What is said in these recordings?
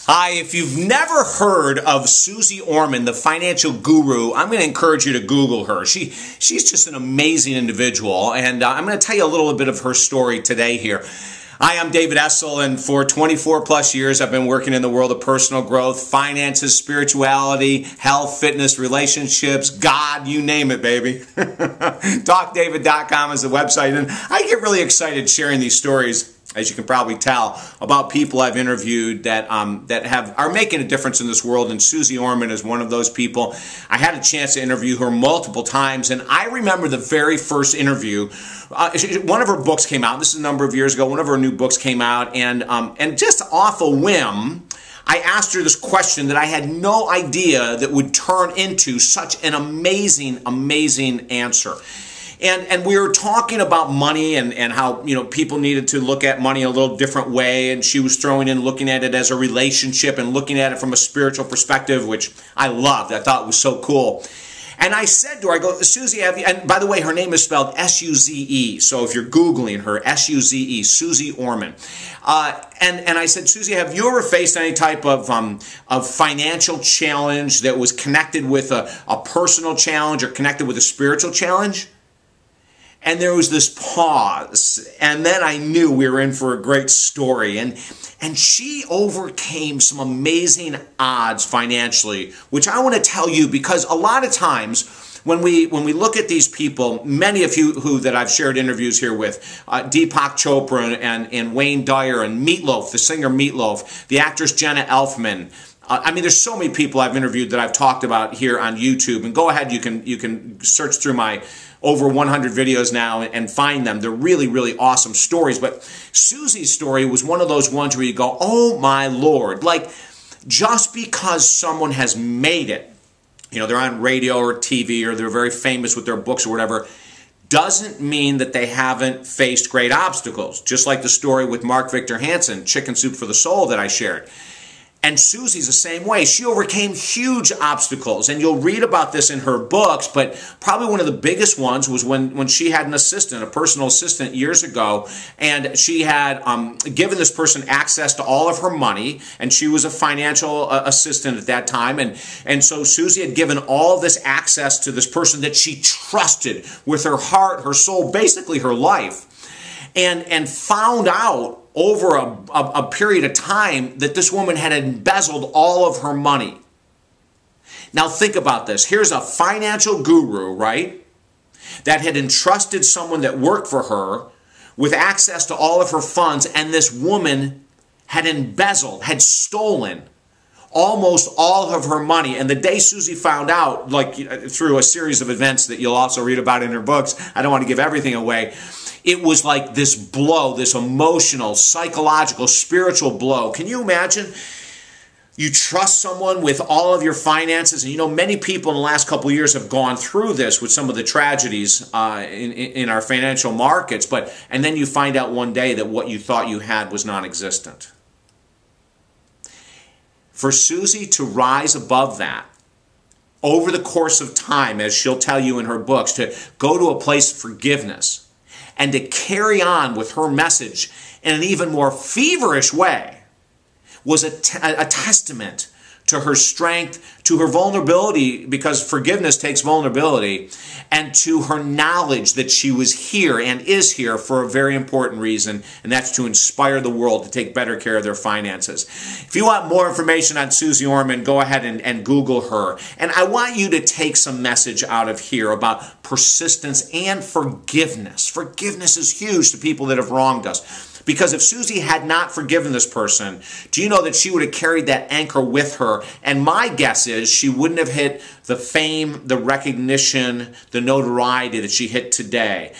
Hi, if you've never heard of Suze Orman, the financial guru, I'm going to encourage you to Google her. She's just an amazing individual, and I'm going to tell you a little bit of her story today here. Hi, I'm David Essel, and for 24 plus years I've been working in the world of personal growth, finances, spirituality, health, fitness, relationships, God, you name it, baby. TalkDavid.com is the website, and I get really excited sharing these stories, as you can probably tell, about people I've interviewed that are making a difference in this world, and Suze Orman is one of those people. I had a chance to interview her multiple times, and I remember the very first interview. One of her books came out. This is a number of years ago. One of her new books came out, and just off a whim, I asked her this question that I had no idea that would turn into such an amazing, amazing answer. And we were talking about money and how, people needed to look at money a little different way, and she was throwing in looking at it as a relationship and looking at it from a spiritual perspective, which I loved. I thought was so cool. And I said to her, I go, Suze, have you, and by the way, her name is spelled S-U-Z-E, so if you're Googling her, S-U-Z-E, Suze Orman. And I said, Suze, have you ever faced any type of financial challenge that was connected with a personal challenge or connected with a spiritual challenge? And there was this pause, and then I knew we were in for a great story. And she overcame some amazing odds financially, which I want to tell you, because a lot of times when we look at these people, many of you that I've shared interviews here with, Deepak Chopra and Wayne Dyer and Meatloaf, the singer Meatloaf, the actress Jenna Elfman. I mean, there's so many people I've interviewed that I've talked about here on YouTube. And go ahead, you can search through my over 100 videos now and find them. They're really, really awesome stories. But Suze's story was one of those ones where you go, oh my Lord. Like, just because someone has made it, they're on radio or TV or they're very famous with their books or whatever, doesn't mean that they haven't faced great obstacles. Just like the story with Mark Victor Hansen, Chicken Soup for the Soul, that I shared. And Suze's the same way. She overcame huge obstacles, and you'll read about this in her books, but probably one of the biggest ones was when she had an assistant, a personal assistant years ago, and she had given this person access to all of her money, and she was a financial assistant at that time, and so Suze had given all this access to this person that she trusted with her heart, her soul, basically her life, and found out over a period of time that this woman had embezzled all of her money. Now think about this. Here's a financial guru, right, that had entrusted someone that worked for her with access to all of her funds, and this woman had embezzled, had stolen almost all of her money. And the day Suze found out, like through a series of events that you'll also read about in her books, I don't want to give everything away, it was like this blow, this emotional, psychological, spiritual blow. Can you imagine? You trust someone with all of your finances, and many people in the last couple of years have gone through this with some of the tragedies in our financial markets, and then you find out one day that what you thought you had was non-existent. For Suze to rise above that over the course of time, as she'll tell you in her books, to go to a place of forgiveness, and to carry on with her message in an even more feverish way, was a testament to her strength, to her vulnerability, because forgiveness takes vulnerability, and to her knowledge that she was here and is here for a very important reason, and that's to inspire the world to take better care of their finances. If you want more information on Suze Orman, go ahead and Google her. And I want you to take some message out of here about persistence and forgiveness. Forgiveness is huge to people that have wronged us. Because if Suze had not forgiven this person, do you know that she would have carried that anchor with her? And my guess is she wouldn't have hit the fame, the recognition, the notoriety that she hit today.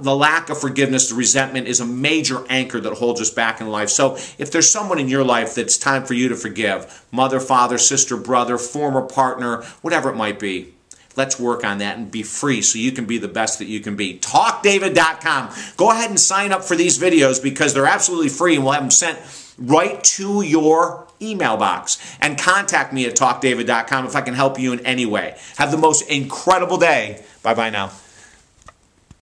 The lack of forgiveness, the resentment is a major anchor that holds us back in life. So if there's someone in your life that's time for you to forgive, mother, father, sister, brother, former partner, whatever it might be, let's work on that and be free so you can be the best that you can be. TalkDavid.com. Go ahead and sign up for these videos because they're absolutely free, and we'll have them sent right to your email box. And contact me at TalkDavid.com if I can help you in any way. Have the most incredible day. Bye-bye now.